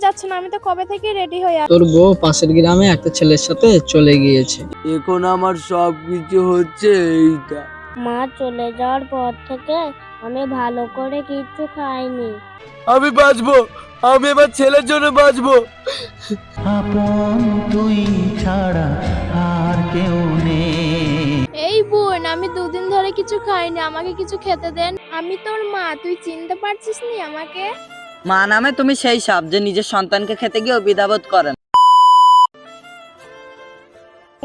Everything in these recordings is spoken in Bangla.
যাচ্ছে না? আমি তো কবে থেকে রেডি হয়ে আছি। তোর বউ পাশের গ্রামে একটা ছেলের সাথে চলে গিয়েছে। এখন আমার সব কিছু হচ্ছে এইটা। মা চলে যাওয়ার পর থেকে আমি ভালো করে কিছু খাইনি। আমি বাঁচবো, আমি আমার ছেলের জন্য বাঁচবো। আপন তুই ছাড়া আর কেউ নেই। এই বোন, আমি দুদিন ধরে কিছু খাইনি, আমাকে কিছু খেতে দেন। আমি তোর মা, তুই চিনতে পারছিস নি আমাকে? মা নামে তুমি সেই সাপ যে নিজের সন্তানকে খেতে গিয়ে দ্বিধাবোধ করেন।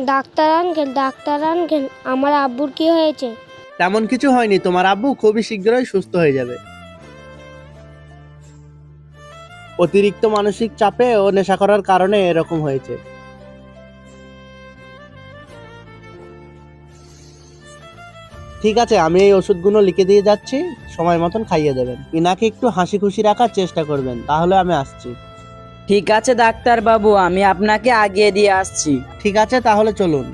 ডাক্তার আঙ্কেল, আমার আব্বুর কি হয়েছে? তেমন কিছু হয়নি, তোমার আব্বু খুবই শীঘ্রই সুস্থ হয়ে যাবে। অতিরিক্ত মানসিক চাপে ও নেশা করার কারণে এরকম হয়েছে। ঠিক আছে, আমি এই ওষুধগুলো লিখে দিয়ে যাচ্ছি, সময় মতন খাইয়ে দেবেন। ইনাকে একটু হাসি খুশি রাখার চেষ্টা করবেন, তাহলে আমি আসছি। ঠিক আছে ডাক্তার বাবু, আমি আপনাকে আগিয়ে দিয়ে আসছি। ঠিক আছে, তাহলে চলুন।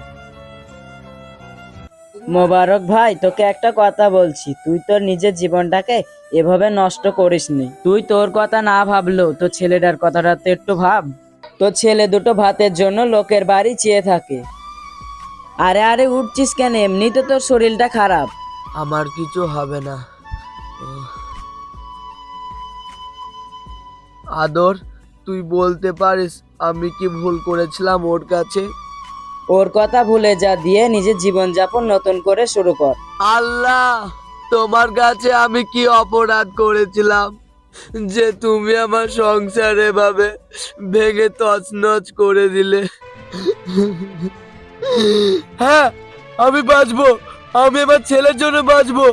মোবারক ভাই, তোকে একটা কথা বলছি, তুই তোর নিজের জীবনটাকে এভাবে নষ্ট করিসনি। তুই তোর কথা না ভাবলেও তোর ছেলেটার কথাটা তো একটু ভাব। তোর ছেলে দুটো ভাতের জন্য লোকের বাড়ি চেয়ে থাকে। আরে আরে উঠছিস কেন? এমনি তো তোর শরীরটা খারাপ। আমার কিছু হবে না। আদর, তুই বলতে পারিস আমি কি ভুল করেছিলাম ওর কাছে? ওর কথা ভুলে যা, দিয়ে নিজের জীবনযাপন নতুন করে শুরু কর। আল্লাহ, তোমার কাছে আমি কি অপরাধ করেছিলাম যে তুমি আমার সংসার এভাবে ভেঙে তছনছ করে দিলে? হ্যাঁ, আমি বাঁচবো, আমি আমার ছেলের জন্য বাঁচবো।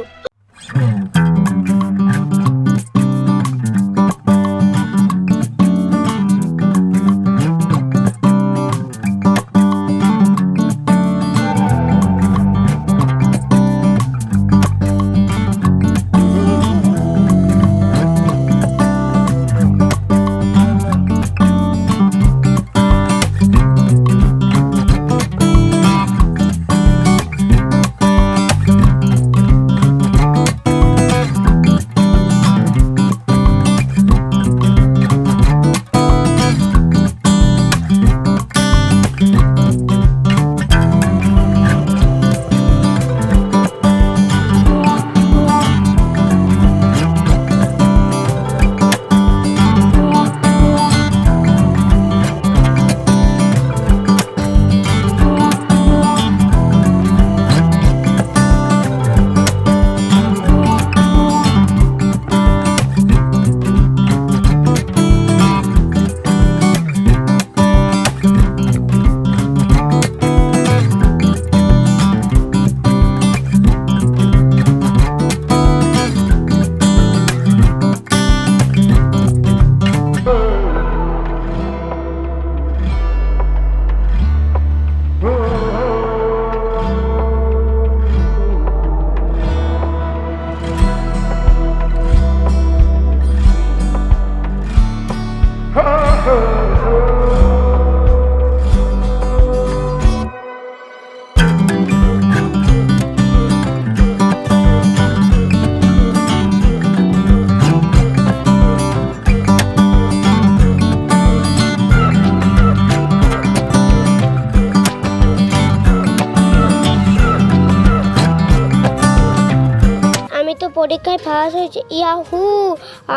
আমি তো পরীক্ষায় পাস হয়েছি। ইয়াহু,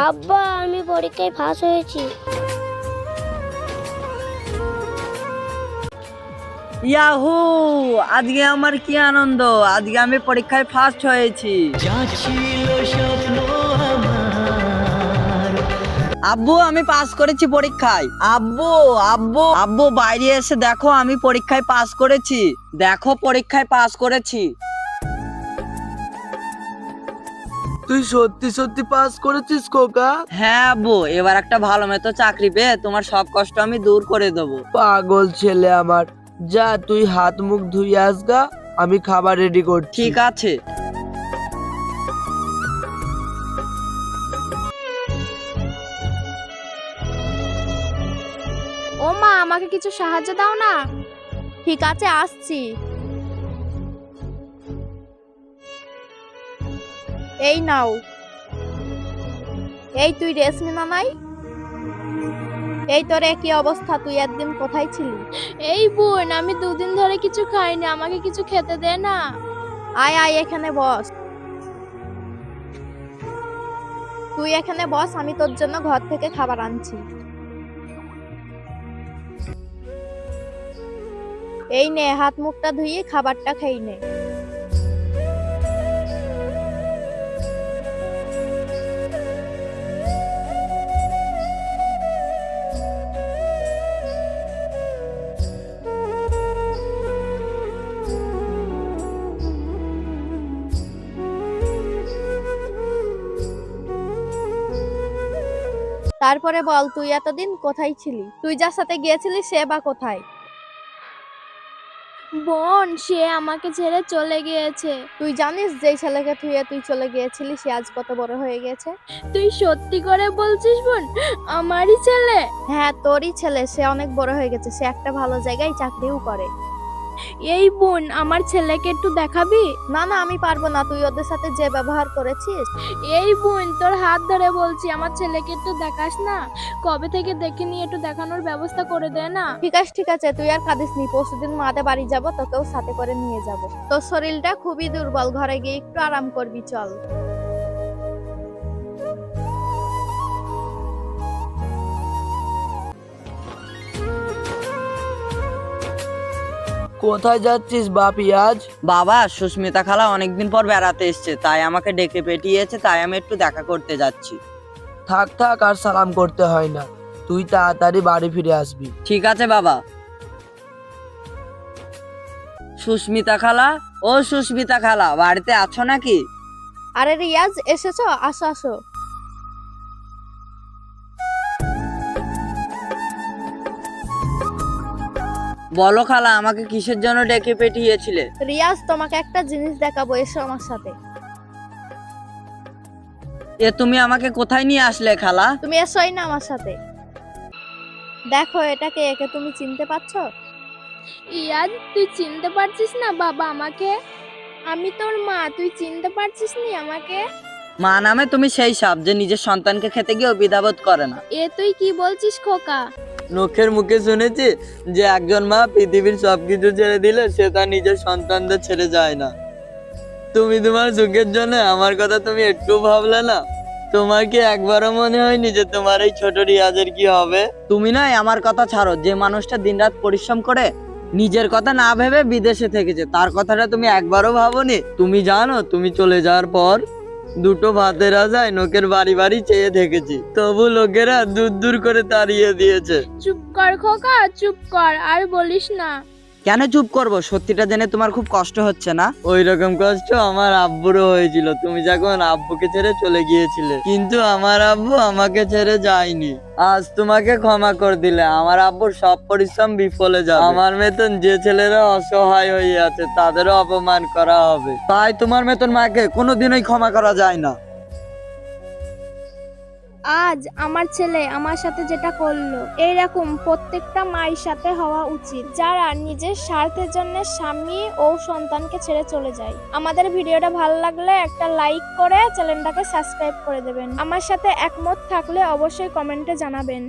আব্বা আমি পরীক্ষায় পাস হয়েছি। ইয়াহু, আজকে আমার কি আনন্দ, আজকে আমি পরীক্ষায় ফার্স্ট হয়েছি। যা ছিল স্বপ্ন আমার, আব্বু আমি পাস করেছি পরীক্ষায়। আব্বু আব্বু আব্বু বাইরে এসে দেখো, আমি পরীক্ষায় পাস করেছি। দেখো পরীক্ষায় পাস করেছি। তুই সত্যি সত্যি পাস করেছিস খোকা? হ্যাঁ আব্বু, এবার একটা ভালো মতো চাকরি পেয়ে তোমার সব কষ্ট আমি দূর করে দেবো। পাগল ছেলে আমার, যা তুই হাত মুখ ধুয়ে আসগা, আমি খাবার রেডি করছি। ঠিক আছে। ও মা, আমাকে কিছু সাহায্য দাও না। ঠিক আছে, আসছি। এই নাও। এই তুই রেশমি মামাই। এই তোর একই অবস্থা, তুই একদিন কোথায় ছিলি? এই বোন, আমি 2 দিন ধরে কিছু খাইনি, আমাকে কিছু খেতে দে না। আয় আয় এখানে বস। তুই এখানে বস, আমি তোর জন্য ঘর থেকে খাবার আনছি। এই নে, হাত মুখটা ধুয়ে খাবারটা খেয়ে নে। তারপরে বল, তুই এতদিন কোথায় ছিলি? তুই যার সাথে গিয়েছিলি সে বা কোথায়? বোন, সে আমাকে ছেড়ে চলে গিয়েছে। তুই জানিস যেই ছেলেকে তুই চলে গিয়েছিলি সে আজ কত বড় হয়ে গেছে? তুই সত্যি করে বলছিস বোন? আমারই ছেলে? হ্যাঁ, তোরই ছেলে। সে অনেক বড় হয়ে গেছে, সে একটা ভালো জায়গায় চাকরিও করে। এই বোন, আমার ছেলেকে একটু দেখাবি? না না, আমি পারবো না, তুই ওদের সাথে যে ব্যবহার করেছিস। এই বোন, তোর হাত ধরে বলছি, আমার ছেলেকে একটু দেখাস না। কবে থেকে দেখিনি, একটু দেখানোর ব্যবস্থা করে দে না। ঠিক আছে, তুই আর কাঁদিস নি। পরশুদিন মাদের বাড়ি যাব, তোকেও সাথে করে নিয়ে যাব। তোর শরীরটা খুবই দুর্বল, ঘরে গিয়ে একটু আরাম করবি, চল। কোথায় যাচ্ছিস বাপি আজ? বাবা, সুস্মিতা খালা অনেকদিন পর বেড়াতে এসছে, তাই আমাকে ডেকে পাঠিয়েছে, তাই আমি একটু দেখা করতে যাচ্ছি। থাক থাক, আর সালাম করতে হয় না, তুই তাড়াতাড়ি বাড়ি ফিরে আসবি। ঠিক আছে বাবা। সুস্মিতা খালা, ও সুস্মিতা খালা, বাড়িতে আছো নাকি? আরে রিয়াজ, এসেছো? আসো আসো। বলো খালা, আমাকে কিসের জন্য ডেকে পাঠিয়েছিলে? রিয়াজ, তোমাকে একটা জিনিস দেখাবো, এসো আমার সাথে। এ তুমি আমাকে কোথায় নিয়ে আসলে খালা? তুমি এসোই না আমার সাথে। দেখো, এটাকে, একে তুমি চিনতে পারছো? ইয়াদ, তুই চিনতে পারছিস না বাবা আমাকে? আমি তোর মা, তুই চিনতে পারছিস নি আমাকে? মা নামে তুমি সেই সাপ যে নিজের সন্তানকে খেতে গিয়েও দ্বিধাবোধ করে না। এ তুই কি বলছিস খোকা? লোকের মুখে শুনেছি যে একজন মা পৃথিবীর সবকিছু ছেড়ে দিলে সে তার নিজের সন্তানদের ছেড়ে যায় না। তুমি তোমার সুখের জন্য আমার কথা তুমি একটু ভাবলে না? তোমার কি একবারও মনে হয়নি যে তোমার এই ছোট রিয়াজের কি হবে? তুমি নয়, আমার কথা ছাড়ো, যে মানুষটা দিনরাত পরিশ্রম করে নিজের কথা না ভেবে বিদেশে থেকেছে, তার কথাটা তুমি একবারও ভাবোনি? তুমি জানো, তুমি চলে যাওয়ার পর দুটো ভাতের আশায় লোকের বাড়ি বাড়ি চেয়ে থেকেছি, তবু লোকেরা দূর দূর করে তাড়িয়ে দিয়েছে। চুপ কর খোকা, চুপ কর, আর বলিস না। কেন চুপ করবো? সত্যিটা জেনে তোমার খুব কষ্ট হচ্ছে না? ওই রকম কষ্ট আমার আব্বুরও হয়েছিল, তুমি যখন আব্বুকে ছেড়ে চলে গিয়েছিলে, কিন্তু আমার আব্বু আমাকে ছেড়ে যায়নি। আজ তোমাকে ক্ষমা করে দিলে আমার আব্বুর সব পরিশ্রম বিফলে যাবে। আমার মতন যে ছেলেরা অসহায় হয়ে আছে তাদেরও অপমান করা হবে, তাই তোমার মতন মাকে কোনোদিনই ক্ষমা করা যায় না। আজ আমার ছেলে আমার সাথে যেটা করলো, এইরকম প্রত্যেকটা মায়ের সাথে হওয়া উচিত, যারা নিজের স্বার্থের জন্য স্বামী ও সন্তানকে ছেড়ে চলে যায়। আমাদের ভিডিওটা ভালো লাগলে একটা লাইক করে চ্যানেলটাকে সাবস্ক্রাইব করে দেবেন। আমার সাথে একমত থাকলে অবশ্যই কমেন্টে জানাবেন।